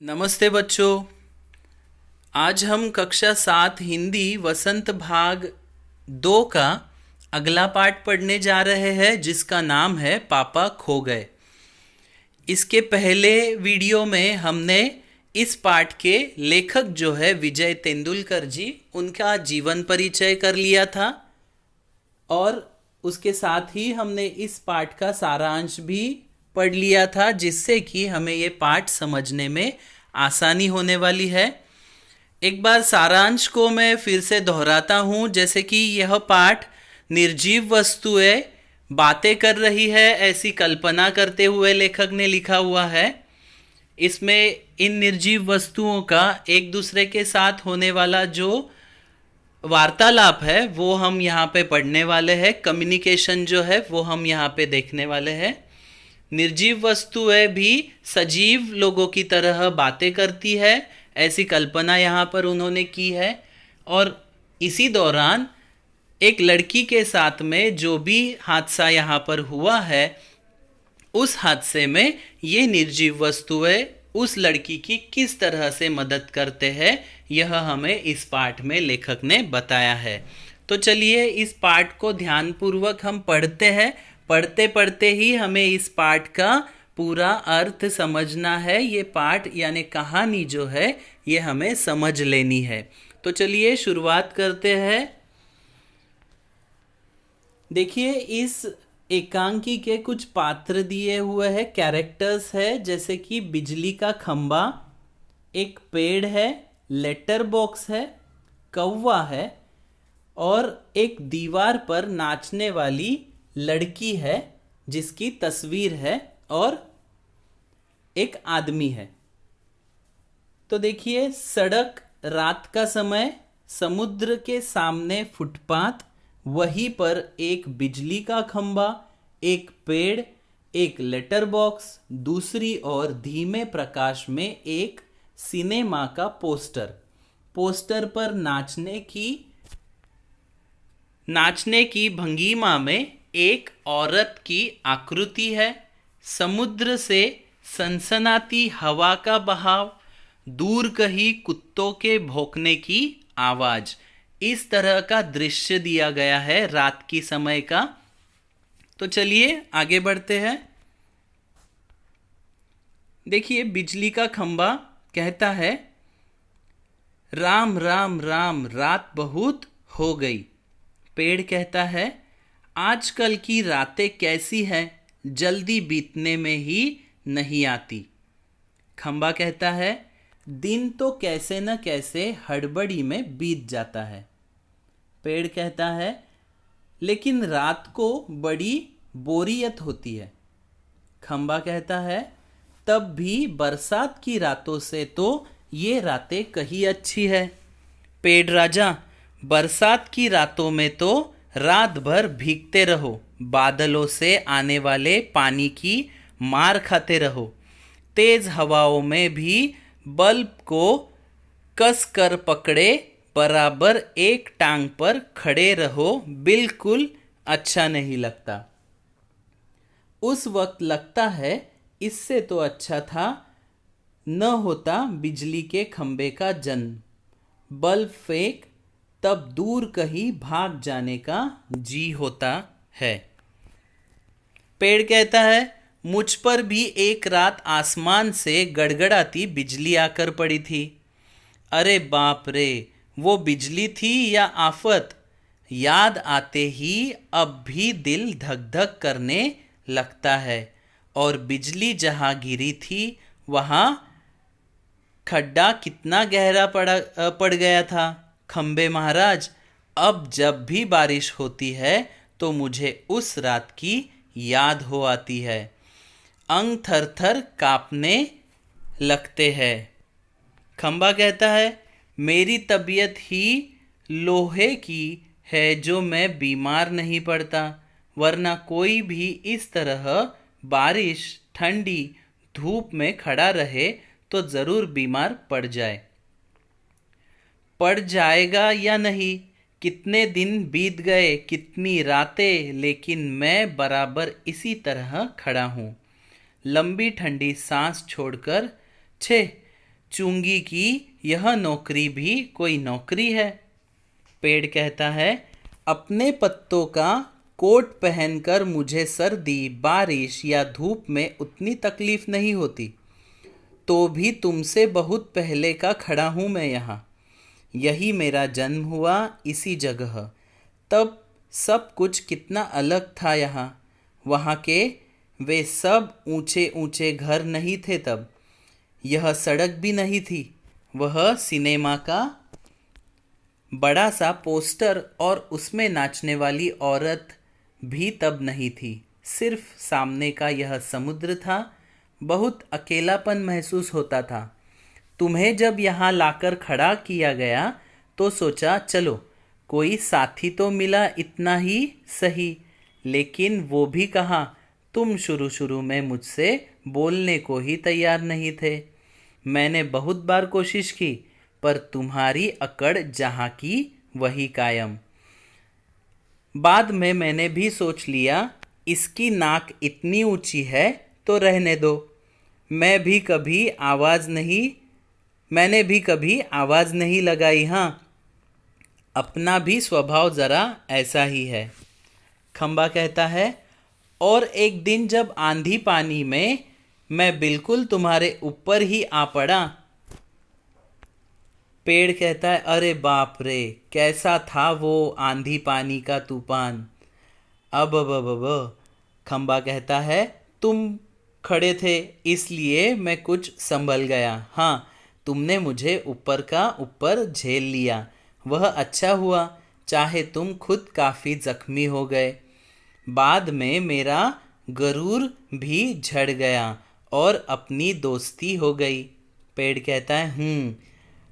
नमस्ते बच्चों। आज हम कक्षा 7 हिंदी वसंत भाग 2 का अगला पाठ पढ़ने जा रहे हैं, जिसका नाम है पापा खो गए। इसके पहले वीडियो में हमने इस पाठ के लेखक जो है विजय तेंदुलकर जी, उनका जीवन परिचय कर लिया था और उसके साथ ही हमने इस पाठ का सारांश भी पढ़ लिया था, जिससे कि हमें ये पाठ समझने में आसानी होने वाली है। एक बार सारांश को मैं फिर से दोहराता हूँ। जैसे कि यह पाठ निर्जीव वस्तुएं बातें कर रही है, ऐसी कल्पना करते हुए लेखक ने लिखा हुआ है। इसमें इन निर्जीव वस्तुओं का एक दूसरे के साथ होने वाला जो वार्तालाप है वो हम यहाँ पे पढ़ने वाले हैं। कम्युनिकेशन जो है वो हम यहाँ पे देखने वाले हैं। निर्जीव वस्तुएं भी सजीव लोगों की तरह बातें करती है, ऐसी कल्पना यहाँ पर उन्होंने की है। और इसी दौरान एक लड़की के साथ में जो भी हादसा यहाँ पर हुआ है, उस हादसे में ये निर्जीव वस्तुएं उस लड़की की किस तरह से मदद करते हैं, यह हमें इस पाठ में लेखक ने बताया है। तो चलिए इस पाठ को ध्यानपूर्वक हम पढ़ते हैं। पढ़ते पढ़ते ही हमें इस पाठ का पूरा अर्थ समझना है। ये पाठ यानी कहानी जो है ये हमें समझ लेनी है। तो चलिए शुरुआत करते हैं। देखिए, इस एकांकी के कुछ पात्र दिए हुए हैं, कैरेक्टर्स है, जैसे कि बिजली का खंबा, एक पेड़ है, लेटर बॉक्स है, कौवा है और एक दीवार पर नाचने वाली लड़की है जिसकी तस्वीर है और एक आदमी है। तो देखिए, सड़क, रात का समय, समुद्र के सामने फुटपाथ, वहीं पर एक बिजली का खंबा, एक पेड़, एक लेटर बॉक्स, दूसरी ओर धीमे प्रकाश में एक सिनेमा का पोस्टर। पोस्टर पर नाचने की भंगिमा में एक औरत की आकृति है। समुद्र से सनसनाती हवा का बहाव, दूर कहीं कुत्तों के भौंकने की आवाज। इस तरह का दृश्य दिया गया है रात की समय का। तो चलिए आगे बढ़ते हैं। देखिए, बिजली का खंबा कहता है, राम राम राम रात बहुत हो गई। पेड़ कहता है, आजकल की रातें कैसी हैं, जल्दी बीतने में ही नहीं आती। खंबा कहता है, दिन तो कैसे न कैसे हड़बड़ी में बीत जाता है। पेड़ कहता है, लेकिन रात को बड़ी बोरियत होती है। खंबा कहता है, तब भी बरसात की रातों से तो ये रातें कहीं अच्छी है। पेड़ राजा, बरसात की रातों में तो रात भर भीगते रहो, बादलों से आने वाले पानी की मार खाते रहो, तेज हवाओं में भी बल्ब को कस कर पकड़े बराबर एक टांग पर खड़े रहो, बिल्कुल अच्छा नहीं लगता। उस वक्त लगता है इससे तो अच्छा था न होता बिजली के खंबे का जन्म। बल्ब फेंक, तब दूर कहीं भाग जाने का जी होता है। पेड़ कहता है, मुझ पर भी एक रात आसमान से गड़गड़ाती बिजली आकर पड़ी थी। अरे बाप रे, वो बिजली थी या आफत? याद आते ही अब भी दिल धक धक करने लगता है। और बिजली जहाँ गिरी थी वहाँ खड्डा कितना गहरा पड़ गया था। खंबे महाराज, अब जब भी बारिश होती है तो मुझे उस रात की याद हो आती है। अंग थर थर कांपने लगते हैं। खंबा कहता है, मेरी तबीयत ही लोहे की है जो मैं बीमार नहीं पड़ता, वरना कोई भी इस तरह बारिश, ठंडी धूप में खड़ा रहे तो ज़रूर बीमार पड़ जाएगा या नहीं। कितने दिन बीत गए, कितनी रातें, लेकिन मैं बराबर इसी तरह खड़ा हूँ। लंबी ठंडी सांस छोड़कर, छे चूंगी कि यह नौकरी भी कोई नौकरी है। पेड़ कहता है, अपने पत्तों का कोट पहनकर मुझे सर्दी, बारिश या धूप में उतनी तकलीफ नहीं होती, तो भी तुमसे बहुत पहले का खड़ा हूँ मैं यहाँ। यही मेरा जन्म हुआ, इसी जगह। तब सब कुछ कितना अलग था यहाँ। वहाँ के वे सब ऊंचे ऊंचे घर नहीं थे तब। यह सड़क भी नहीं थी। वह सिनेमा का बड़ा सा पोस्टर और उसमें नाचने वाली औरत भी तब नहीं थी। सिर्फ सामने का यह समुद्र था। बहुत अकेलापन महसूस होता था। तुम्हें जब यहाँ लाकर खड़ा किया गया तो सोचा चलो कोई साथी तो मिला, इतना ही सही। लेकिन वो भी कहाँ, तुम शुरू शुरू में मुझसे बोलने को ही तैयार नहीं थे। मैंने बहुत बार कोशिश की, पर तुम्हारी अकड़ जहाँ की वही कायम। बाद में मैंने भी सोच लिया, इसकी नाक इतनी ऊंची है तो रहने दो। मैंने भी कभी आवाज़ नहीं लगाई। हाँ, अपना भी स्वभाव ज़रा ऐसा ही है। खंबा कहता है, और एक दिन जब आंधी पानी में मैं बिल्कुल तुम्हारे ऊपर ही आ पड़ा। पेड़ कहता है, अरे बाप रे, कैसा था वो आंधी पानी का तूफान। अब खंबा कहता है, तुम खड़े थे इसलिए मैं कुछ संभल गया। हाँ, तुमने मुझे ऊपर का ऊपर झेल लिया, वह अच्छा हुआ, चाहे तुम खुद काफ़ी जख्मी हो गए। बाद में मेरा गरूर भी झड़ गया और अपनी दोस्ती हो गई। पेड़ कहता है,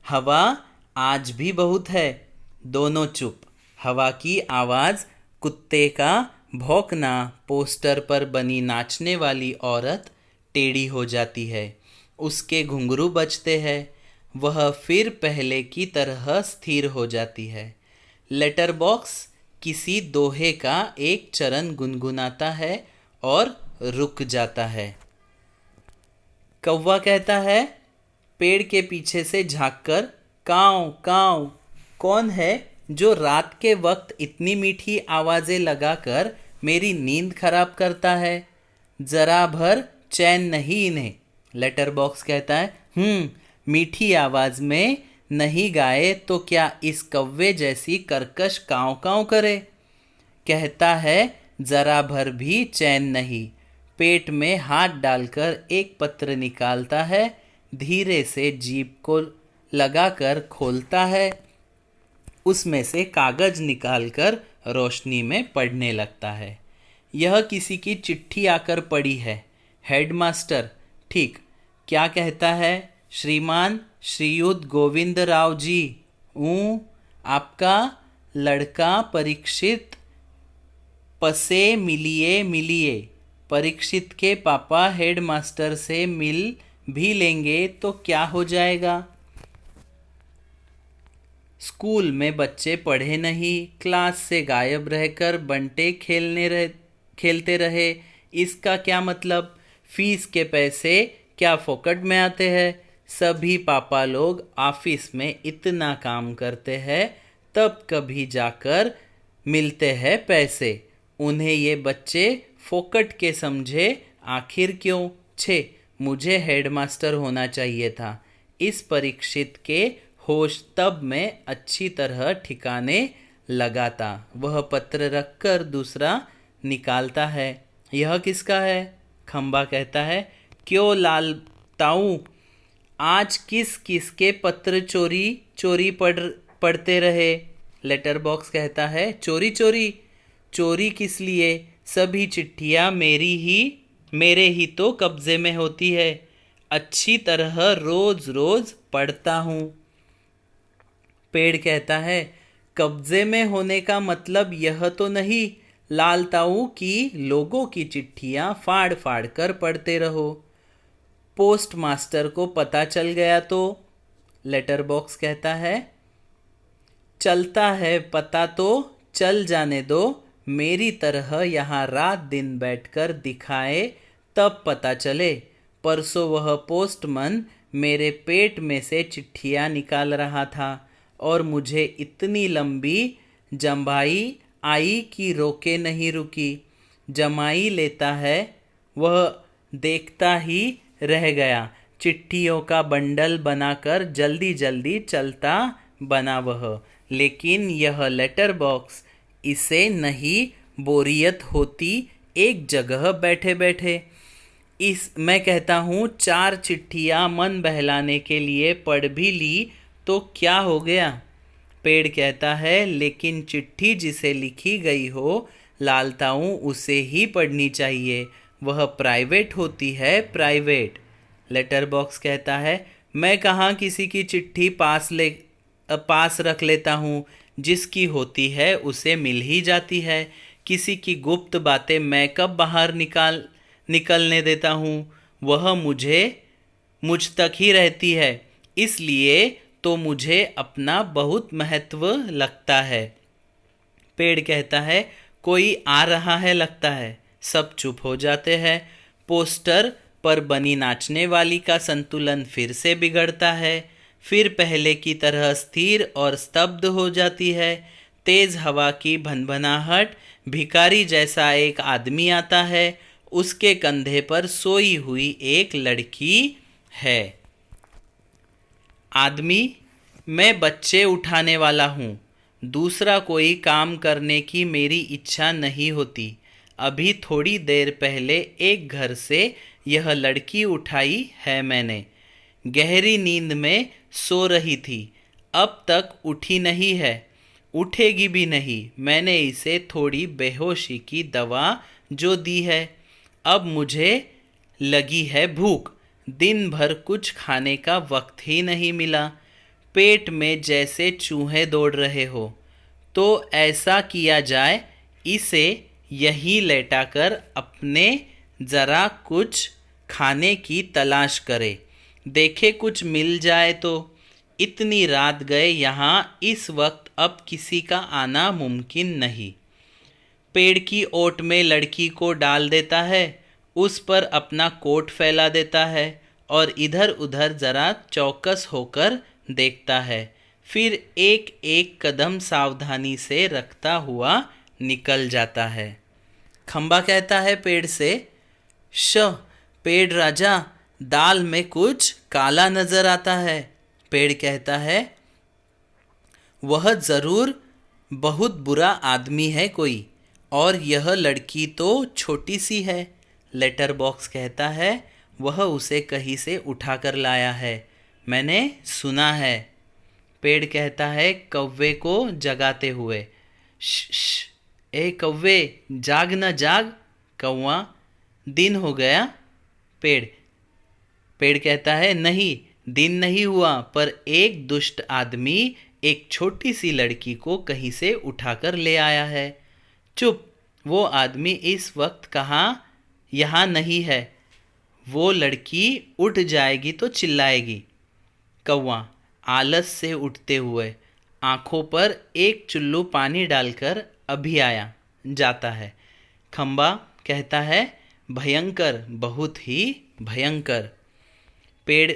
हवा आज भी बहुत है। दोनों चुप। हवा की आवाज़, कुत्ते का भौंकना, पोस्टर पर बनी नाचने वाली औरत टेढ़ी हो जाती है। उसके घुंघरू बजते हैं। वह फिर पहले की तरह स्थिर हो जाती है। लेटर बॉक्स किसी दोहे का एक चरण गुनगुनाता है और रुक जाता है। कौवा कहता है, पेड़ के पीछे से झांककर, काव काव, कौन है जो रात के वक्त इतनी मीठी आवाज़ें लगाकर मेरी नींद खराब करता है? जरा भर चैन नहीं इन्हें। लेटर बॉक्स कहता है, मीठी आवाज़ में नहीं गाए तो क्या इस कौवे जैसी कर्कश काव काव करे? कहता है, जरा भर भी चैन नहीं। पेट में हाथ डालकर एक पत्र निकालता है, धीरे से जीभ को लगाकर खोलता है, उसमें से कागज निकालकर रोशनी में पढ़ने लगता है। यह किसी की चिट्ठी आकर पड़ी है। हेडमास्टर, ठीक, क्या कहता है? श्रीमान श्रीयुत गोविंद राव जी, आपका लड़का परीक्षित पसे मिलिए मिलिए। परीक्षित के पापा हेडमास्टर से मिल भी लेंगे तो क्या हो जाएगा? स्कूल में बच्चे पढ़े नहीं, क्लास से गायब रहकर बंटे खेलते रहे, इसका क्या मतलब? फीस के पैसे क्या फोकट में आते हैं? सभी पापा लोग ऑफिस में इतना काम करते हैं, तब कभी जाकर मिलते हैं पैसे। उन्हें ये बच्चे फोकट के समझे, आखिर क्यों? मुझे हेडमास्टर होना चाहिए था। इस परीक्षित के होश तब मैं अच्छी तरह ठिकाने लगाता। वह पत्र रखकर दूसरा निकालता है। यह किसका है? खंबा कहता है, क्यों लाल ताऊ, आज किस किस के पत्र चोरी चोरी पढ़ते रहे? लेटर बॉक्स कहता है, चोरी चोरी? चोरी किस लिए? सभी चिट्ठियाँ मेरे ही तो कब्जे में होती है। अच्छी तरह रोज रोज पढ़ता हूँ। पेड़ कहता है, कब्जे में होने का मतलब यह तो नहीं लाल ताऊ की लोगों की चिट्ठियाँ फाड़ फाड़ कर पढ़ते रहो। पोस्ट मास्टर को पता चल गया तो? लेटर बॉक्स कहता है, चलता है पता तो चल जाने दो। मेरी तरह यहाँ रात दिन बैठकर दिखाए तब पता चले। परसों वह पोस्टमैन मेरे पेट में से चिट्ठियाँ निकाल रहा था और मुझे इतनी लंबी जम्भाई आई कि रोके नहीं रुकी। जमाई लेता है, वह देखता ही रह गया। चिट्ठियों का बंडल बनाकर जल्दी जल्दी चलता बना वह। लेकिन यह लेटर बॉक्स, इसे नहीं बोरियत होती एक जगह बैठे बैठे। मैं कहता हूँ 4 चिट्ठियाँ मन बहलाने के लिए पढ़ भी ली तो क्या हो गया। पेड़ कहता है लेकिन चिट्ठी जिसे लिखी गई हो लालताऊ उसे ही पढ़नी चाहिए, वह प्राइवेट होती है, प्राइवेट। लेटर बॉक्स कहता है मैं कहाँ किसी की चिट्ठी पास रख लेता हूँ, जिसकी होती है उसे मिल ही जाती है। किसी की गुप्त बातें मैं कब बाहर निकलने देता हूँ, वह मुझ तक ही रहती है, इसलिए तो मुझे अपना बहुत महत्व लगता है। पेड़ कहता है कोई आ रहा है लगता है। सब चुप हो जाते हैं। पोस्टर पर बनी नाचने वाली का संतुलन फिर से बिगड़ता है, फिर पहले की तरह स्थिर और स्तब्ध हो जाती है। तेज हवा की भनभनाहट, भिखारी जैसा एक आदमी आता है, उसके कंधे पर सोई हुई एक लड़की है। आदमी, मैं बच्चे उठाने वाला हूँ, दूसरा कोई काम करने की मेरी इच्छा नहीं होती। अभी थोड़ी देर पहले एक घर से यह लड़की उठाई है मैंने। गहरी नींद में सो रही थी, अब तक उठी नहीं है, उठेगी भी नहीं। मैंने इसे थोड़ी बेहोशी की दवा जो दी है। अब मुझे लगी है भूख, दिन भर कुछ खाने का वक्त ही नहीं मिला। पेट में जैसे चूहे दौड़ रहे हो। तो ऐसा किया जाए, इसे यहीं लेटाकर अपने ज़रा कुछ खाने की तलाश करे, देखे कुछ मिल जाए तो। इतनी रात गए यहाँ, इस वक्त अब किसी का आना मुमकिन नहीं। पेड़ की ओट में लड़की को डाल देता है, उस पर अपना कोट फैला देता है और इधर उधर ज़रा चौकस होकर देखता है। फिर एक एक कदम सावधानी से रखता हुआ निकल जाता है। खंबा कहता है पेड़ से, पेड़ राजा, दाल में कुछ काला नजर आता है। पेड़ कहता है वह जरूर बहुत बुरा आदमी है कोई, और यह लड़की तो छोटी सी है। लेटर बॉक्स कहता है वह उसे कहीं से उठा कर लाया है, मैंने सुना है। पेड़ कहता है कौवे को जगाते हुए, श, ए कौवे, जाग न जाग। कौवा, दिन हो गया। पेड़ कहता है नहीं, दिन नहीं हुआ, पर एक दुष्ट आदमी एक छोटी सी लड़की को कहीं से उठाकर ले आया है। चुप, वो आदमी इस वक्त यहाँ नहीं है। वो लड़की उठ जाएगी तो चिल्लाएगी। कौवा आलस से उठते हुए आंखों पर एक चुल्लू पानी डालकर अभी आया जाता है। खंबा कहता है भयंकर, बहुत ही भयंकर। पेड़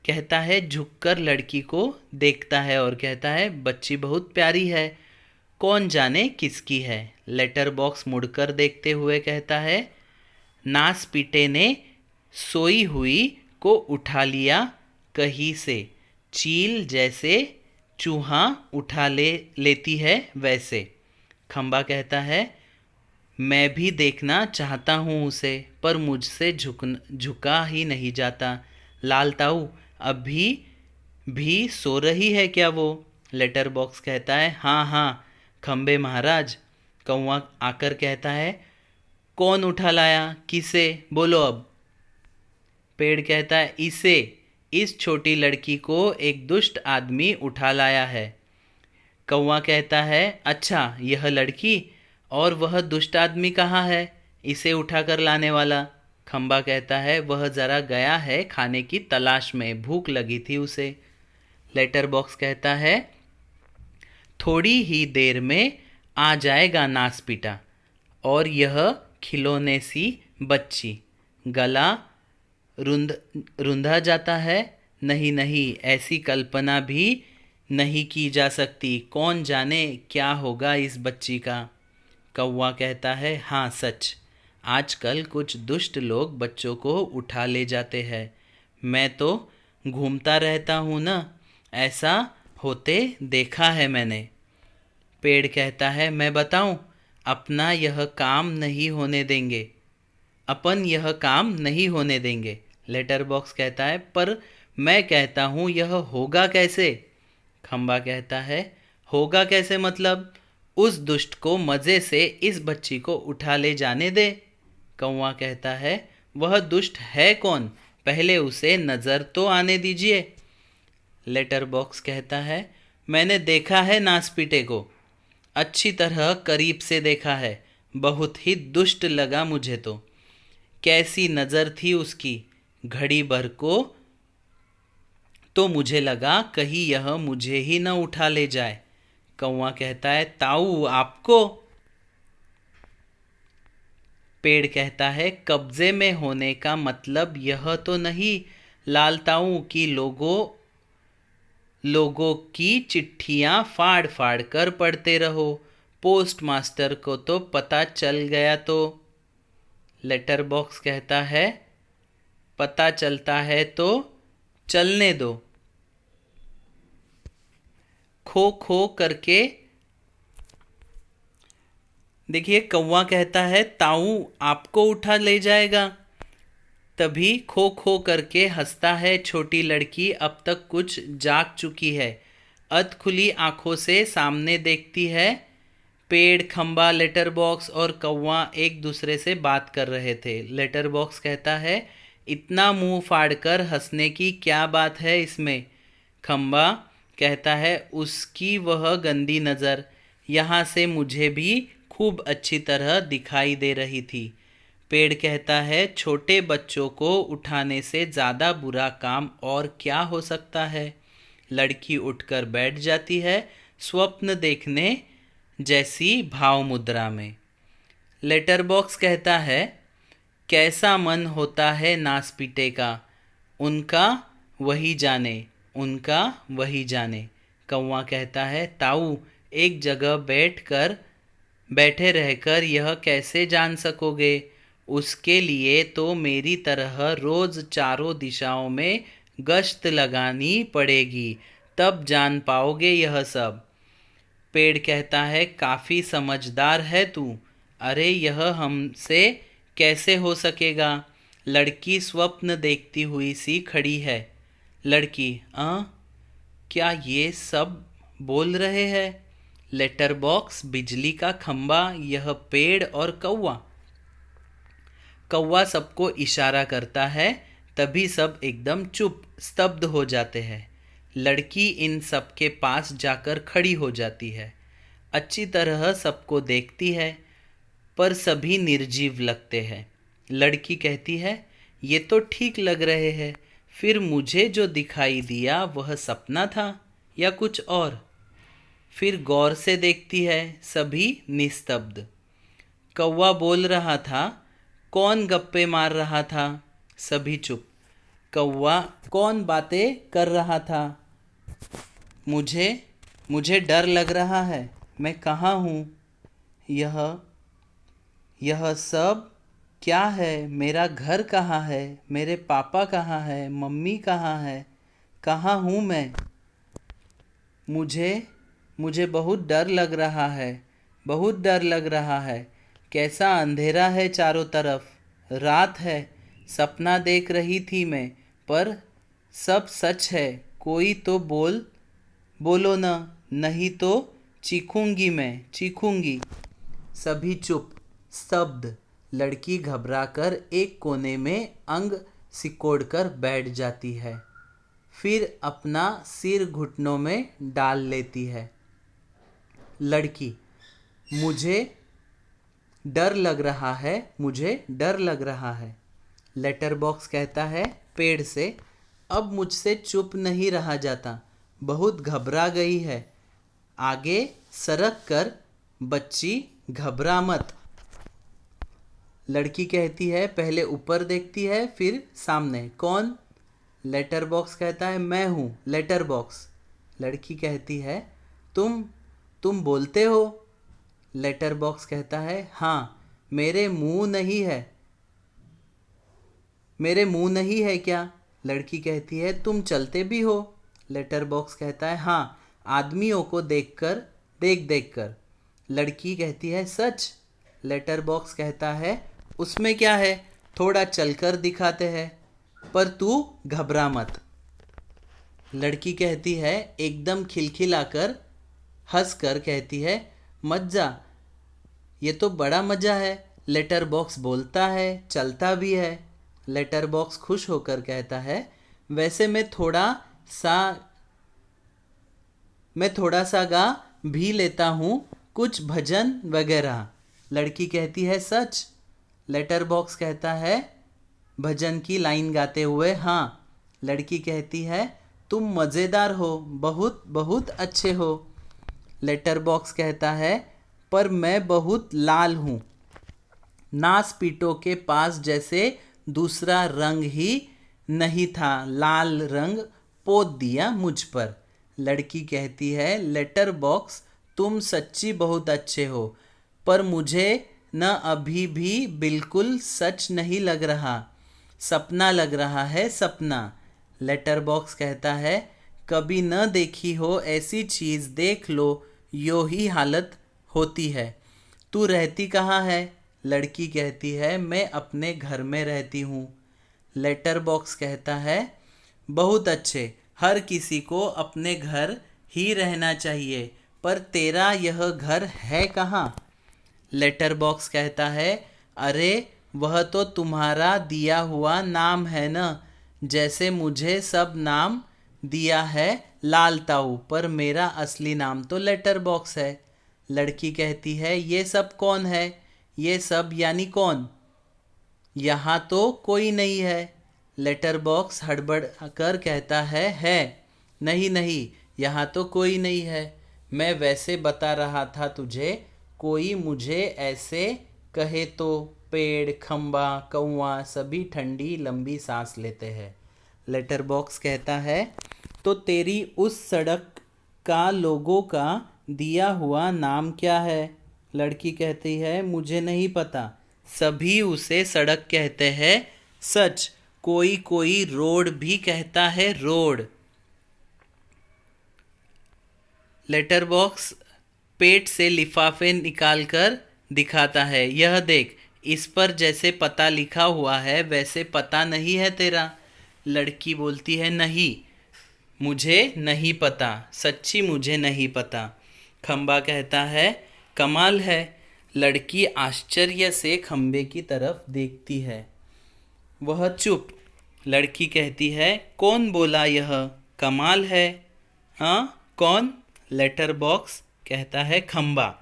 कहता है झुककर लड़की को देखता है और कहता है बच्ची बहुत प्यारी है, कौन जाने किसकी है। लेटर बॉक्स मुड़कर देखते हुए कहता है नास पीटे ने सोई हुई को उठा लिया कहीं से, चील जैसे चूहा लेती है वैसे। खंबा कहता है मैं भी देखना चाहता हूँ उसे, पर मुझसे झुका ही नहीं जाता। लालताऊ, अभी भी सो रही है क्या वो? लेटर बॉक्स कहता है हाँ हाँ खंबे महाराज। कौवा आकर कहता है कौन उठा लाया, किसे, बोलो अब। पेड़ कहता है इसे, इस छोटी लड़की को एक दुष्ट आदमी उठा लाया है। कौवा कहता है अच्छा, यह लड़की, और वह दुष्ट आदमी कहाँ है इसे उठाकर लाने वाला? खंबा कहता है वह ज़रा गया है खाने की तलाश में, भूख लगी थी उसे। लेटर बॉक्स कहता है थोड़ी ही देर में आ जाएगा नासपीटा, और यह खिलौने सी बच्ची। गला रुंधा जाता है, नहीं नहीं, ऐसी कल्पना भी नहीं की जा सकती। कौन जाने क्या होगा इस बच्ची का। कौवा कहता है, हाँ सच, आजकल कुछ दुष्ट लोग बच्चों को उठा ले जाते हैं। मैं तो घूमता रहता हूँ ना, ऐसा होते देखा है मैंने। पेड़ कहता है, मैं बताऊं, अपना यह काम नहीं होने देंगे, अपन यह काम नहीं होने देंगे। लेटर बॉक्स कहता है, पर मैं कहता हूँ यह होगा कैसे। खंबा कहता है, होगा कैसे मतलब, उस दुष्ट को मज़े से इस बच्ची को उठा ले जाने दे। कौवा कहता है, वह दुष्ट है कौन, पहले उसे नज़र तो आने दीजिए। लेटर बॉक्स कहता है, मैंने देखा है नासपीटे को, अच्छी तरह करीब से देखा है, बहुत ही दुष्ट लगा मुझे तो। कैसी नज़र थी उसकी, घड़ी भर को तो मुझे लगा कहीं यह मुझे ही न उठा ले जाए। कौवा कहता है, ताऊ आपको। पेड़ कहता है, कब्जे में होने का मतलब यह तो नहीं लाल ताऊ कि लोगों लोगों की चिट्ठियां फाड़ फाड़ कर पढ़ते रहो, पोस्ट मास्टर को तो पता चल गया तो। लेटर बॉक्स कहता है, पता चलता है तो चलने दो। खो खो करके देखिए, कौवा कहता है, ताऊ आपको उठा ले जाएगा। तभी खो खो करके हंसता है छोटी लड़की, अब तक कुछ जाग चुकी है। अध खुली आंखों से सामने देखती है। पेड़, खंबा, लेटर बॉक्स और कौवा एक दूसरे से बात कर रहे थे। लेटर बॉक्स कहता है, इतना मुंह फाड़कर हंसने की क्या बात है इसमें। खंबा कहता है, उसकी वह गंदी नज़र यहाँ से मुझे भी खूब अच्छी तरह दिखाई दे रही थी। पेड़ कहता है, छोटे बच्चों को उठाने से ज़्यादा बुरा काम और क्या हो सकता है। लड़की उठकर बैठ जाती है, स्वप्न देखने जैसी भाव मुद्रा में। लेटर बॉक्स कहता है, कैसा मन होता है नासपीटे का, उनका वही जाने, उनका वही जाने। कौवा कहता है, ताऊ एक जगह बैठे रहकर यह कैसे जान सकोगे, उसके लिए तो मेरी तरह रोज़ चारों दिशाओं में गश्त लगानी पड़ेगी, तब जान पाओगे यह सब। पेड़ कहता है, काफ़ी समझदार है तू, अरे यह हमसे कैसे हो सकेगा। लड़की स्वप्न देखती हुई सी खड़ी है। लड़की, क्या ये सब बोल रहे हैं। लेटर बॉक्स, बिजली का खंबा, यह पेड़ और कौवा। कौवा सबको इशारा करता है, तभी सब एकदम चुप स्तब्ध हो जाते हैं। लड़की इन सब के पास जाकर खड़ी हो जाती है, अच्छी तरह सबको देखती है, पर सभी निर्जीव लगते हैं। लड़की कहती है, ये तो ठीक लग रहे हैं, फिर मुझे जो दिखाई दिया वह सपना था या कुछ और। फिर गौर से देखती है, सभी निस्तब्ध। कौवा बोल रहा था, कौन गप्पे मार रहा था, सभी चुप। कौवा, कौन बातें कर रहा था, मुझे मुझे डर लग रहा है, मैं कहाँ हूँ, यह सब क्या है, मेरा घर कहाँ है, मेरे पापा कहाँ है, मम्मी कहाँ है, कहाँ हूँ मैं। मुझे बहुत डर लग रहा है, बहुत डर लग रहा है। कैसा अंधेरा है चारों तरफ, रात है, सपना देख रही थी मैं, पर सब सच है। कोई तो बोलो ना, नहीं तो चीखूंगी मैं, चीखूंगी। सभी चुप, स्तब्ध। लड़की घबराकर एक कोने में अंग सिकोड़कर बैठ जाती है, फिर अपना सिर घुटनों में डाल लेती है। लड़की, मुझे डर लग रहा है, मुझे डर लग रहा है। लेटर बॉक्स कहता है पेड़ से, अब मुझसे चुप नहीं रहा जाता, बहुत घबरा गई है, आगे सरक कर बच्ची घबरा मत। लड़की कहती है, पहले ऊपर देखती है फिर सामने, कौन। लेटर बॉक्स कहता है मैं हूँ लेटर बॉक्स। लड़की कहती है तुम बोलते हो। लेटर बॉक्स कहता है हाँ, मेरे मुंह नहीं है क्या? लड़की कहती है तुम चलते भी हो। लेटर बॉक्स कहता है हाँ, आदमियों को देख कर। लड़की कहती है सच? लेटर बॉक्स कहता है उसमें क्या है, थोड़ा चलकर दिखाते हैं, पर तू घबरा मत। लड़की कहती है एकदम खिलखिलाकर हंस कर कहती है मत जा, ये तो बड़ा मज़ा है। लेटर बॉक्स बोलता है, चलता भी है। लेटर बॉक्स खुश होकर कहता है वैसे सा मैं थोड़ा सा गा भी लेता हूँ, कुछ भजन वगैरह। लड़की कहती है सच? लेटर बॉक्स कहता है भजन की लाइन गाते हुए हाँ। लड़की कहती है तुम मज़ेदार हो, बहुत बहुत अच्छे हो। लेटर बॉक्स कहता है पर मैं बहुत लाल हूँ, नासपीटों के पास जैसे दूसरा रंग ही नहीं था, लाल रंग पोत दिया मुझ पर। लड़की कहती है लेटर बॉक्स तुम सच्ची बहुत अच्छे हो, पर मुझे न अभी भी बिल्कुल सच नहीं लग रहा, सपना लग रहा है, सपना। लेटर बॉक्स कहता है कभी न देखी हो ऐसी चीज़ देख लो, यो ही हालत होती है। तू रहती कहाँ है? लड़की कहती है मैं अपने घर में रहती हूँ। लेटर बॉक्स कहता है बहुत अच्छे, हर किसी को अपने घर ही रहना चाहिए, पर तेरा यह घर है कहाँ? लेटर बॉक्स कहता है अरे वह तो तुम्हारा दिया हुआ नाम है न, जैसे मुझे सब नाम दिया है लाल ताऊ, पर मेरा असली नाम तो लेटर बॉक्स है। लड़की कहती है ये सब कौन है? ये सब यानी कौन? यहाँ तो कोई नहीं है। लेटर बॉक्स हड़बड़ कर कहता है नहीं नहीं, यहाँ तो कोई नहीं है। मैं वैसे बता रहा था तुझे, कोई मुझे ऐसे कहे तो। पेड़, खंबा, कौवा सभी ठंडी लंबी सांस लेते हैं। लेटर बॉक्स कहता है तो तेरी उस सड़क का लोगों का दिया हुआ नाम क्या है? लड़की कहती है मुझे नहीं पता, सभी उसे सड़क कहते हैं। सच? कोई कोई रोड भी कहता है, रोड। लेटर बॉक्स पेट से लिफाफे निकालकर दिखाता है, यह देख, इस पर जैसे पता लिखा हुआ है वैसे पता नहीं है तेरा। लड़की बोलती है नहीं, मुझे नहीं पता, सच्ची मुझे नहीं पता। खंबा कहता है कमाल है। लड़की आश्चर्य से खंबे की तरफ देखती है, वह चुप। लड़की कहती है कौन बोला यह कमाल है? हाँ कौन? लेटर बॉक्स कहता है खंबा।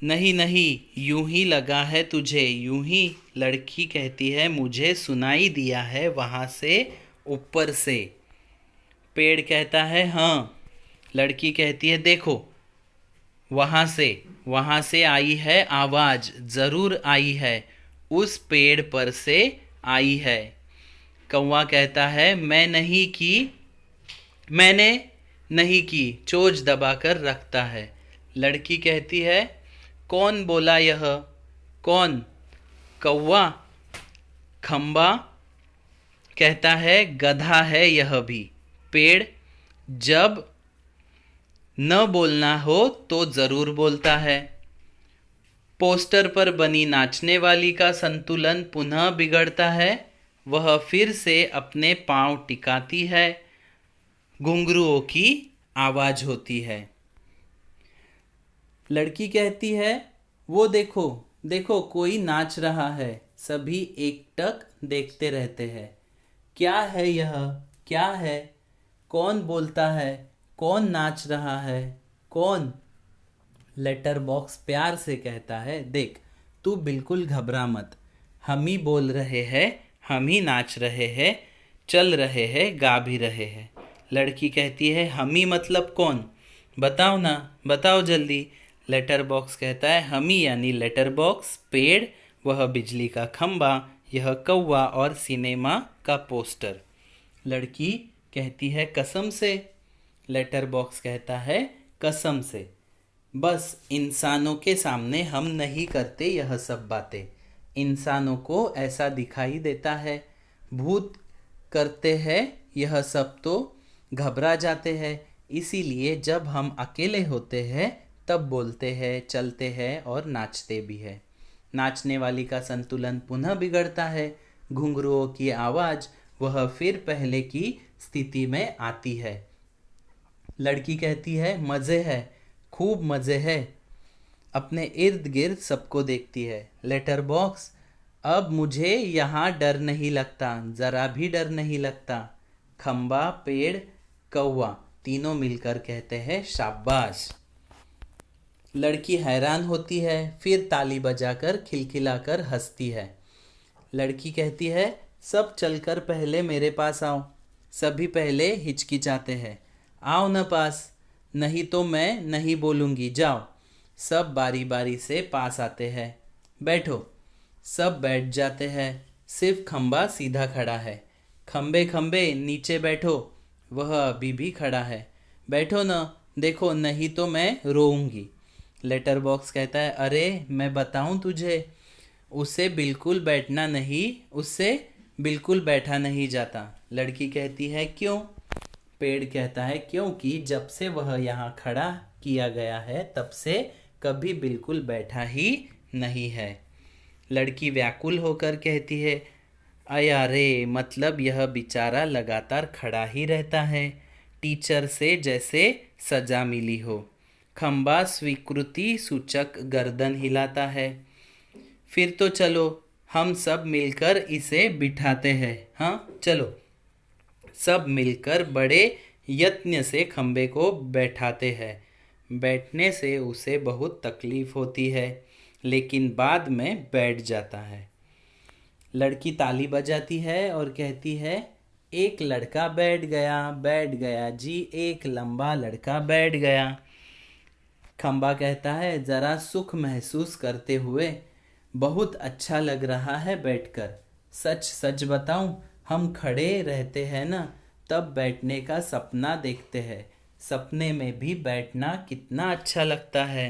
नहीं नहीं, यूं ही लगा है तुझे, यूं ही। लड़की कहती है मुझे सुनाई दिया है वहाँ से, ऊपर से। पेड़ कहता है हाँ। लड़की कहती है देखो, वहाँ से आई है आवाज़, ज़रूर आई है, उस पेड़ पर से आई है। कौवा कहता है मैंने नहीं की, चोंच दबाकर रखता है। लड़की कहती है कौन बोला यह? कौन? कौवा। खंबा कहता है गधा है यह भी। पेड़ जब न बोलना हो तो ज़रूर बोलता है। पोस्टर पर बनी नाचने वाली का संतुलन पुनः बिगड़ता है, वह फिर से अपने पांव टिकाती है, घुंघरुओं की आवाज़ होती है। लड़की कहती है वो देखो देखो, कोई नाच रहा है, सभी एकटक देखते रहते हैं। क्या है यह? क्या है? कौन बोलता है? कौन नाच रहा है? कौन? लेटर बॉक्स प्यार से कहता है देख, तू बिल्कुल घबरा मत, हम ही बोल रहे हैं, हम ही नाच रहे हैं, चल रहे हैं, गा भी रहे हैं। लड़की कहती है हम ही मतलब कौन? बताओ ना, बताओ जल्दी। लेटर बॉक्स कहता है हम ही यानी लेटर बॉक्स, पेड़, वह बिजली का खंबा, यह कौवा और सिनेमा का पोस्टर। लड़की कहती है कसम से। लेटर बॉक्स कहता है कसम से। बस इंसानों के सामने हम नहीं करते यह सब बातें। इंसानों को ऐसा दिखाई देता है। भूत करते हैं यह सब तो घबरा जाते हैं। इसीलिए जब हम अकेले होते हैं तब बोलते हैं, चलते हैं और नाचते भी हैं। नाचने वाली का संतुलन पुनः बिगड़ता है। घुंघरुओं की आवाज़ वह फिर पहले की स्थिति में आती है। लड़की कहती है मज़े है, खूब मज़े है। अपने इर्द गिर्द सबको देखती है। लेटर बॉक्स, अब मुझे यहाँ डर नहीं लगता, ज़रा भी डर नहीं लगता। खंबा, पेड़, कौवा तीनों मिलकर कहते हैं शाबाश। लड़की हैरान होती है, फिर ताली बजाकर खिलखिलाकर हंसती है। लड़की कहती है सब चलकर पहले मेरे पास आओ। सभी पहले हिचकिचाते हैं। आओ न पास, नहीं तो मैं नहीं बोलूँगी, जाओ। सब बारी बारी से पास आते हैं। बैठो। सब बैठ जाते हैं। सिर्फ खंबा सीधा खड़ा है। खंबे खंबे नीचे बैठो। वह अभी भी खड़ा है। बैठो न, देखो नहीं तो मैं रोऊंगी। लेटर बॉक्स कहता है अरे मैं बताऊं तुझे, उसे बिल्कुल बैठना नहीं, उससे बिल्कुल बैठा नहीं जाता। लड़की कहती है क्यों? पेड़ कहता है क्योंकि जब से वह यहाँ खड़ा किया गया है तब से कभी बिल्कुल बैठा ही नहीं है। लड़की व्याकुल होकर कहती है अया रे, मतलब यह बेचारा लगातार खड़ा ही रहता है, टीचर से जैसे सजा मिली हो। खंबा स्वीकृति सूचक गर्दन हिलाता है। फिर तो चलो हम सब मिलकर इसे बिठाते हैं। हाँ चलो। सब मिलकर बड़े यत्न से खंबे को बैठाते हैं। बैठने से उसे बहुत तकलीफ होती है, लेकिन बाद में बैठ जाता है। लड़की ताली बजाती है और कहती है एक लड़का बैठ गया जी, एक लंबा लड़का बैठ गया। खंबा कहता है ज़रा सुख महसूस करते हुए, बहुत अच्छा लग रहा है बैठकर। सच सच बताऊं, हम खड़े रहते हैं ना तब बैठने का सपना देखते हैं। सपने में भी बैठना कितना अच्छा लगता है।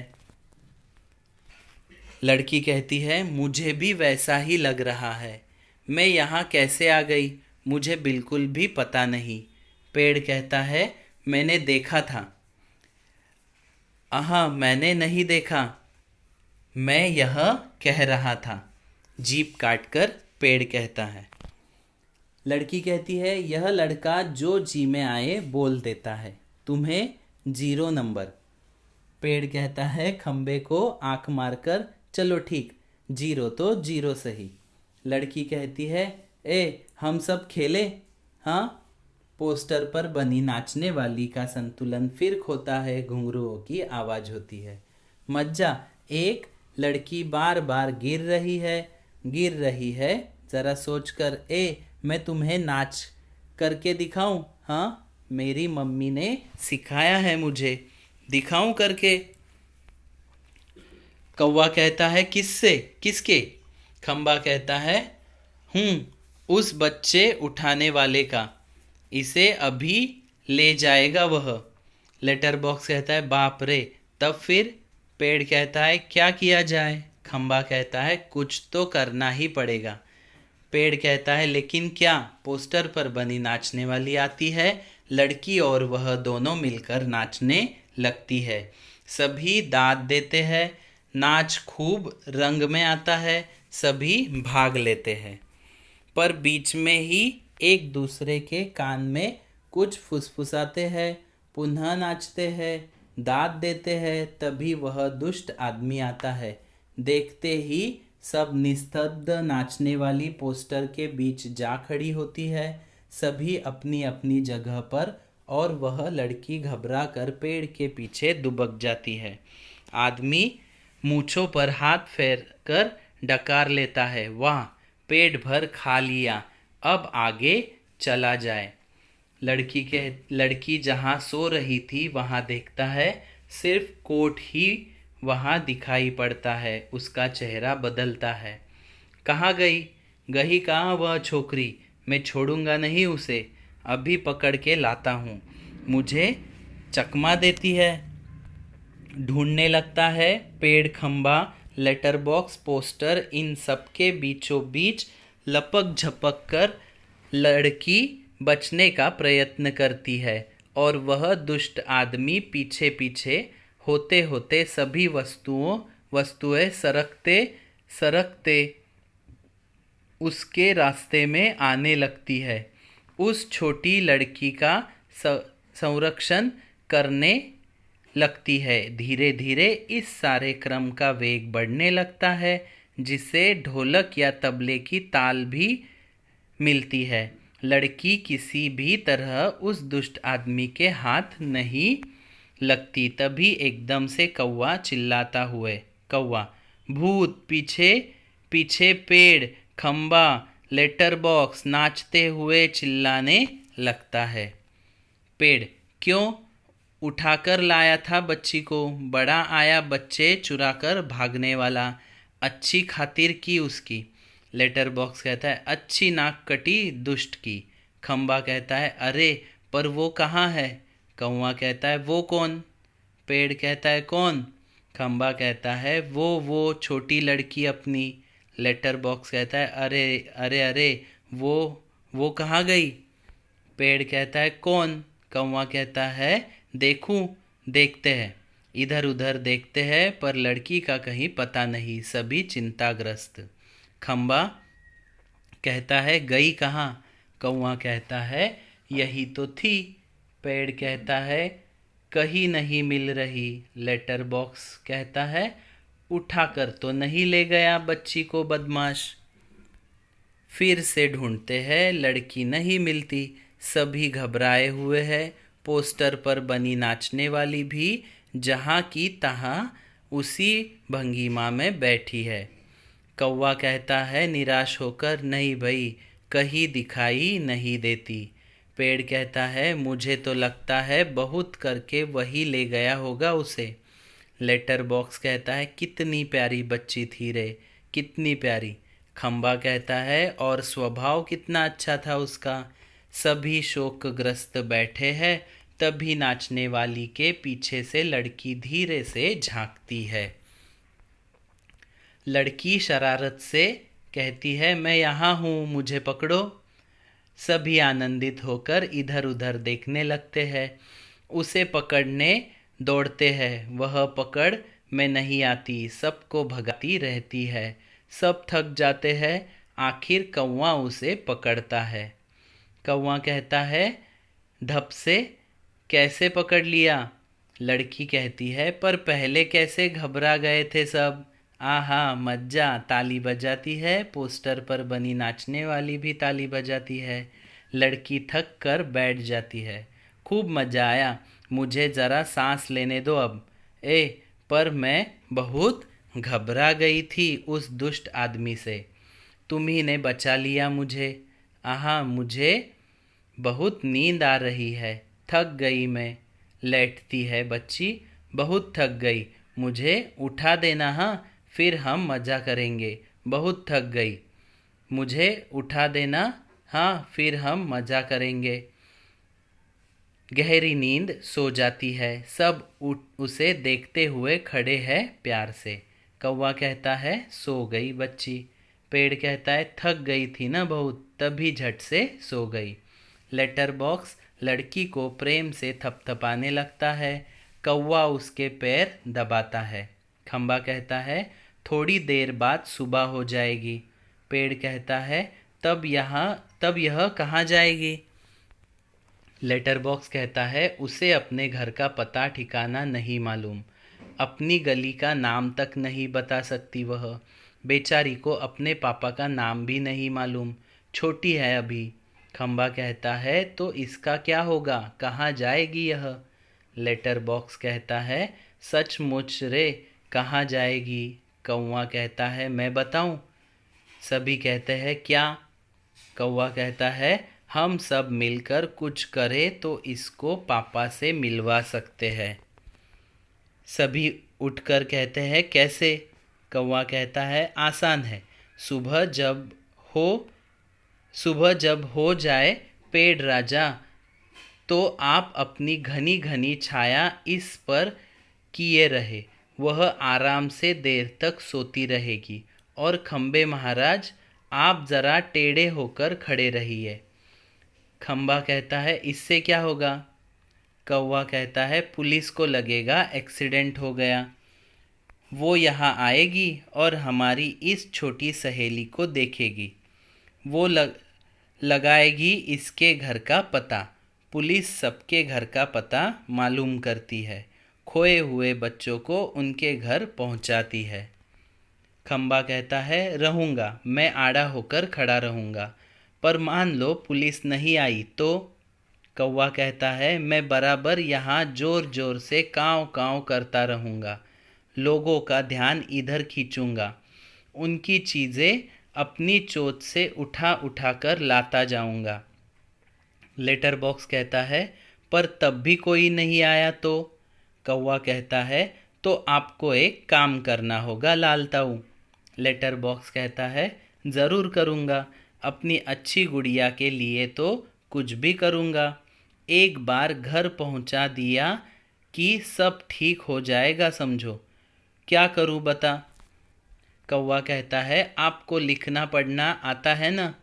लड़की कहती है मुझे भी वैसा ही लग रहा है। मैं यहाँ कैसे आ गई मुझे बिल्कुल भी पता नहीं। पेड़ कहता है मैंने देखा था। मैंने नहीं देखा, मैं यह कह रहा था। जीप काटकर पेड़ कहता है। लड़की कहती है यह लड़का जो जी में आए बोल देता है, तुम्हें 0 नंबर। पेड़ कहता है खंबे को आंख मारकर, चलो ठीक, 0 तो 0 सही। लड़की कहती है हम सब खेले। हाँ। पोस्टर पर बनी नाचने वाली का संतुलन फिर खोता है। घुंघरुओं की आवाज़ होती है मज्जा। एक लड़की बार बार गिर रही है। ज़रा सोचकर मैं तुम्हें नाच करके दिखाऊं? हाँ, मेरी मम्मी ने सिखाया है मुझे, दिखाऊं करके। कौवा कहता है किससे, किसके? खंबा कहता है उस बच्चे उठाने वाले का, इसे अभी ले जाएगा वह। लेटर बॉक्स कहता है बाप रे, तब फिर? पेड़ कहता है क्या किया जाए? खंबा कहता है कुछ तो करना ही पड़ेगा। पेड़ कहता है लेकिन क्या? पोस्टर पर बनी नाचने वाली आती है। लड़की और वह दोनों मिलकर नाचने लगती है। सभी दाद देते हैं। नाच खूब रंग में आता है। सभी भाग लेते हैं, पर बीच में ही एक दूसरे के कान में कुछ फुसफुसाते हैं, पुनः नाचते हैं, दाद देते हैं। तभी वह दुष्ट आदमी आता है। देखते ही सब निस्तब्ध नाचने वाली पोस्टर के बीच जा खड़ी होती है। सभी अपनी अपनी जगह पर, और वह लड़की घबरा कर पेड़ के पीछे दुबक जाती है। आदमी मूंछों पर हाथ फेर कर डकार लेता है, वाह, पेट भर खा लिया, अब आगे चला जाए। लड़की जहाँ सो रही थी वहाँ देखता है, सिर्फ कोट ही वहाँ दिखाई पड़ता है। उसका चेहरा बदलता है। कहाँ गई कहाँ वह छोकरी? मैं छोड़ूंगा नहीं उसे। अभी पकड़ के लाता हूँ। मुझे चकमा देती है। ढूंढने लगता है पेड़, खंबा, लेटर बॉक्स, पोस्टर, इन सब के बीचों बीच लपक झपक कर लड़की बचने का प्रयत्न करती है और वह दुष्ट आदमी पीछे पीछे होते होते सभी वस्तुएं सरकते सरकते उसके रास्ते में आने लगती है। उस छोटी लड़की का संरक्षण करने लगती है। धीरे धीरे इस सारे क्रम का वेग बढ़ने लगता है, जिसे ढोलक या तबले की ताल भी मिलती है। लड़की किसी भी तरह उस दुष्ट आदमी के हाथ नहीं लगती। तभी एकदम से कौवा चिल्लाता हुए, कौवा, भूत, पीछे पीछे पेड़, खंबा, लेटर बॉक्स नाचते हुए चिल्लाने लगता है। पेड़, क्यों? उठाकर लाया था बच्ची को। बड़ा आया बच्चे चुराकर भागने वाला। अच्छी खातिर की उसकी। लेटर बॉक्स कहता है, अच्छी नाक कटी दुष्ट की। खंबा कहता है, अरे पर वो कहाँ है? कौवा कहता है, वो कौन? पेड़ कहता है, कौन? खंबा कहता है, वो छोटी लड़की अपनी। लेटर बॉक्स कहता है, अरे अरे अरे, वो कहाँ गई? पेड़ कहता है, कौन? कौवा कहता है, देखूं, देखते हैं। इधर उधर देखते हैं पर लड़की का कहीं पता नहीं, सभी चिंताग्रस्त। खंबा कहता है, गई कहाँ? कौवा कहता है, यही तो थी। पेड़ कहता है, कहीं नहीं मिल रही। लेटर बॉक्स कहता है, उठाकर तो नहीं ले गया बच्ची को बदमाश। फिर से ढूंढते हैं, लड़की नहीं मिलती। सभी घबराए हुए हैं। पोस्टर पर बनी नाचने वाली भी जहाँ की तहाँ उसी भंगिमा में बैठी है। कौवा कहता है निराश होकर, नहीं भई, कहीं दिखाई नहीं देती। पेड़ कहता है, मुझे तो लगता है बहुत करके वही ले गया होगा उसे। लेटर बॉक्स कहता है, कितनी प्यारी बच्ची थी रे, कितनी प्यारी। खंबा कहता है, और स्वभाव कितना अच्छा था उसका। सभी शोकग्रस्त बैठे हैं। तभी नाचने वाली के पीछे से लड़की धीरे से झांकती है। लड़की शरारत से कहती है, मैं यहाँ हूँ, मुझे पकड़ो। सभी आनंदित होकर इधर उधर देखने लगते हैं। उसे पकड़ने दौड़ते हैं। वह पकड़ में नहीं आती, सबको भगाती रहती है। सब थक जाते हैं। आखिर कौवा उसे पकड़ता है। कौवा कहता है, धप से कैसे पकड़ लिया? लड़की कहती है, पर पहले कैसे घबरा गए थे सब। आहा, मज्जा, ताली बजाती है। पोस्टर पर बनी नाचने वाली भी ताली बजाती है। लड़की थक कर बैठ जाती है। खूब मज़ा आया, मुझे ज़रा सांस लेने दो अब। पर मैं बहुत घबरा गई थी उस दुष्ट आदमी से। तुम्ही ने बचा लिया मुझे। आहा, मुझे बहुत नींद आ रही है, थक गई मैं। लेटती है बच्ची, बहुत थक गई, मुझे उठा देना, हाँ, फिर हम मज़ा करेंगे। बहुत थक गई, मुझे उठा देना, हाँ, फिर हम मज़ा करेंगे। गहरी नींद सो जाती है। सब उसे देखते हुए खड़े हैं प्यार से। कौवा कहता है, सो गई बच्ची। पेड़ कहता है, थक गई थी ना बहुत, तभी झट से सो गई। लेटर बॉक्स लड़की को प्रेम से थपथपाने लगता है। कौवा उसके पैर दबाता है। खंबा कहता है, थोड़ी देर बाद सुबह हो जाएगी। पेड़ कहता है, तब यह कहाँ जाएगी? लेटर बॉक्स कहता है, उसे अपने घर का पता ठिकाना नहीं मालूम, अपनी गली का नाम तक नहीं बता सकती वह। बेचारी को अपने पापा का नाम भी नहीं मालूम, छोटी है अभी। खंबा कहता है, तो इसका क्या होगा, कहाँ जाएगी यह? लेटर बॉक्स कहता है, सचमुच रे, कहाँ जाएगी? कौवा कहता है, मैं बताऊं? सभी कहते हैं, क्या? कौवा कहता है, हम सब मिलकर कुछ करें तो इसको पापा से मिलवा सकते हैं। सभी उठकर कहते हैं, कैसे? कौवा कहता है, आसान है। सुबह जब हो जाए पेड़ राजा, तो आप अपनी घनी घनी छाया इस पर किए रहे, वह आराम से देर तक सोती रहेगी। और खंबे महाराज, आप ज़रा टेढ़े होकर खड़े रहिए। खंबा कहता है, इससे क्या होगा? कौवा कहता है, पुलिस को लगेगा एक्सीडेंट हो गया। वो यहाँ आएगी और हमारी इस छोटी सहेली को देखेगी। वो लगाएगी इसके घर का पता। पुलिस सबके घर का पता मालूम करती है, खोए हुए बच्चों को उनके घर पहुंचाती है। खंबा कहता है, रहूँगा, मैं आड़ा होकर खड़ा रहूँगा, पर मान लो पुलिस नहीं आई तो? कौवा कहता है, मैं बराबर यहाँ जोर जोर से काँव काँव करता रहूँगा, लोगों का ध्यान इधर खींचूंगा, उनकी चीज़ें अपनी चोट से उठा उठा कर लाता जाऊंगा। लेटर बॉक्स कहता है, पर तब भी कोई नहीं आया तो? कौवा कहता है, तो आपको एक काम करना होगा लाल ताऊ। लेटर बॉक्स कहता है, ज़रूर करूँगा, अपनी अच्छी गुड़िया के लिए तो कुछ भी करूँगा। एक बार घर पहुँचा दिया कि सब ठीक हो जाएगा समझो। क्या करूँ बता? कौवा कहता है, आपको लिखना पढ़ना आता है ना?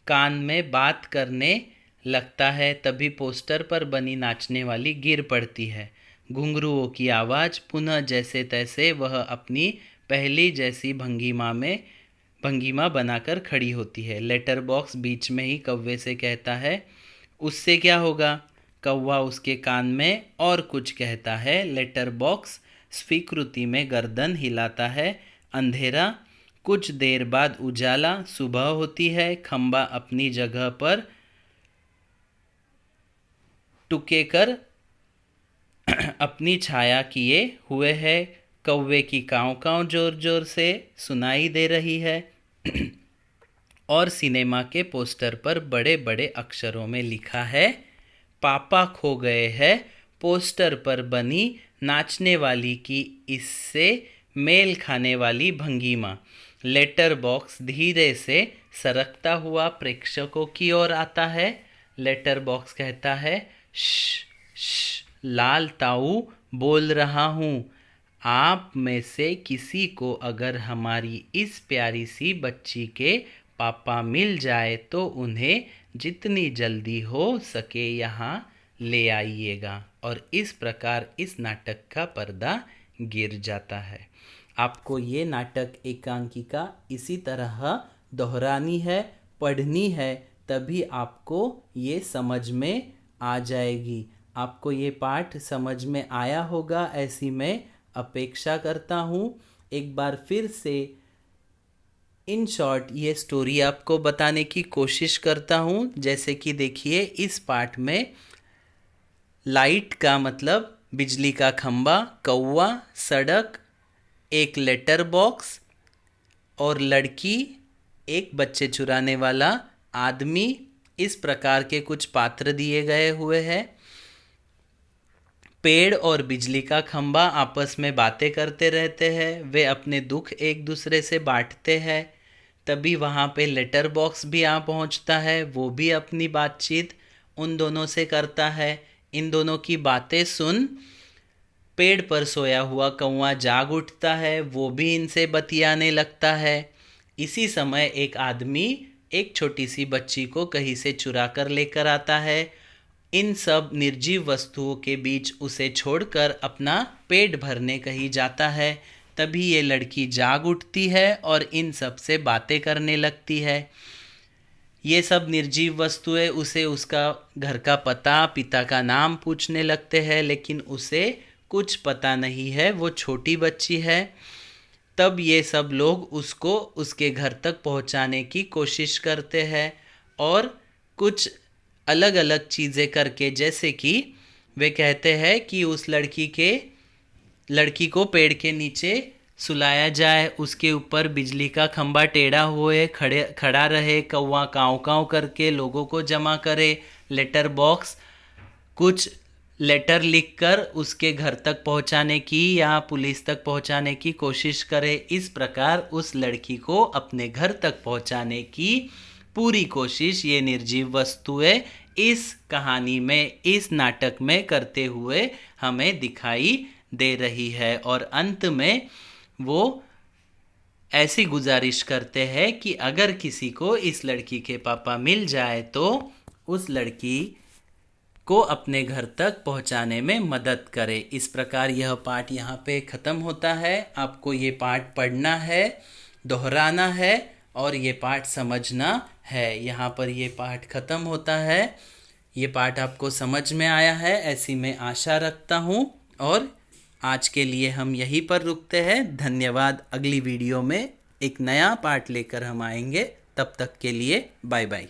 कान में बात करने लगता है, तभी पोस्टर पर बनी नाचने वाली गिर पड़ती है। घुंघरूओं की आवाज़ पुनः जैसे तैसे वह अपनी पहली जैसी भंगिमा बनाकर खड़ी होती है। लेटर बॉक्स बीच में ही कौवे से कहता है, उससे क्या होगा? कौवा उसके कान में और कुछ कहता है। लेटर बॉक्स स्वीकृति में गर्दन हिलाता है। अंधेरा, कुछ देर बाद उजाला, सुबह होती है। खंबा अपनी जगह पर टुके कर अपनी छाया किए हुए है। कौवे की काँव काँव जोर जोर से सुनाई दे रही है और सिनेमा के पोस्टर पर बड़े बड़े अक्षरों में लिखा है, पापा खो गए हैं। पोस्टर पर बनी नाचने वाली की इससे मेल खाने वाली भंगिमा। लेटर बॉक्स धीरे से सरकता हुआ प्रेक्षकों की ओर आता है। लेटर बॉक्स कहता है, श्श, लाल ताऊ बोल रहा हूँ, आप में से किसी को अगर हमारी इस प्यारी सी बच्ची के पापा मिल जाए तो उन्हें जितनी जल्दी हो सके यहाँ ले आइएगा। और इस प्रकार इस नाटक का पर्दा गिर जाता है। आपको ये नाटक एकांकिका इसी तरह दोहरानी है, पढ़नी है, तभी आपको ये समझ में आ जाएगी। आपको ये पाठ समझ में आया होगा ऐसी मैं अपेक्षा करता हूँ। एक बार फिर से इन शॉर्ट ये स्टोरी आपको बताने की कोशिश करता हूँ। जैसे कि देखिए, इस पाठ में लाइट का मतलब बिजली का खंबा, कौवा, सड़क, एक लेटर बॉक्स और लड़की, एक बच्चे चुराने वाला आदमी, इस प्रकार के कुछ पात्र दिए गए हुए हैं। पेड़ और बिजली का खंबा आपस में बातें करते रहते हैं, वे अपने दुख एक दूसरे से बांटते हैं। तभी वहाँ पे लेटर बॉक्स भी आ पहुँचता है, वो भी अपनी बातचीत उन दोनों से करता है। इन दोनों की बातें सुन पेड़ पर सोया हुआ कौवा जाग उठता है, वो भी इनसे बतियाने लगता है। इसी समय एक आदमी एक छोटी सी बच्ची को कहीं से चुरा कर लेकर आता है। इन सब निर्जीव वस्तुओं के बीच उसे छोड़कर अपना पेट भरने कहीं जाता है। तभी ये लड़की जाग उठती है और इन सब से बातें करने लगती है। ये सब निर्जीव वस्तुएं उसे उसका घर का पता, पिता का नाम पूछने लगते हैं, लेकिन उसे कुछ पता नहीं है, वो छोटी बच्ची है। तब ये सब लोग उसको उसके घर तक पहुंचाने की कोशिश करते हैं और कुछ अलग अलग चीज़ें करके, जैसे कि वे कहते हैं कि उस लड़की को पेड़ के नीचे सुलाया जाए, उसके ऊपर बिजली का खंबा टेढ़ा हुए खड़ा रहे, कौवा काँव काँव करके लोगों को जमा करे, लेटर बॉक्स कुछ लेटर लिखकर उसके घर तक पहुंचाने की या पुलिस तक पहुंचाने की कोशिश करे। इस प्रकार उस लड़की को अपने घर तक पहुंचाने की पूरी कोशिश ये निर्जीव वस्तुएं इस कहानी में, इस नाटक में करते हुए हमें दिखाई दे रही है। और अंत में वो ऐसी गुजारिश करते हैं कि अगर किसी को इस लड़की के पापा मिल जाए तो उस लड़की को अपने घर तक पहुंचाने में मदद करे। इस प्रकार यह पाठ यहाँ पे ख़त्म होता है। आपको ये पाठ पढ़ना है, दोहराना है और ये पाठ समझना है। यहाँ पर ये पाठ ख़त्म होता है। ये पाठ आपको समझ में आया है ऐसी मैं आशा रखता हूँ। और आज के लिए हम यहीं पर रुकते हैं। धन्यवाद। अगली वीडियो में एक नया पाठ लेकर हम आएंगे। तब तक के लिए बाय बाय।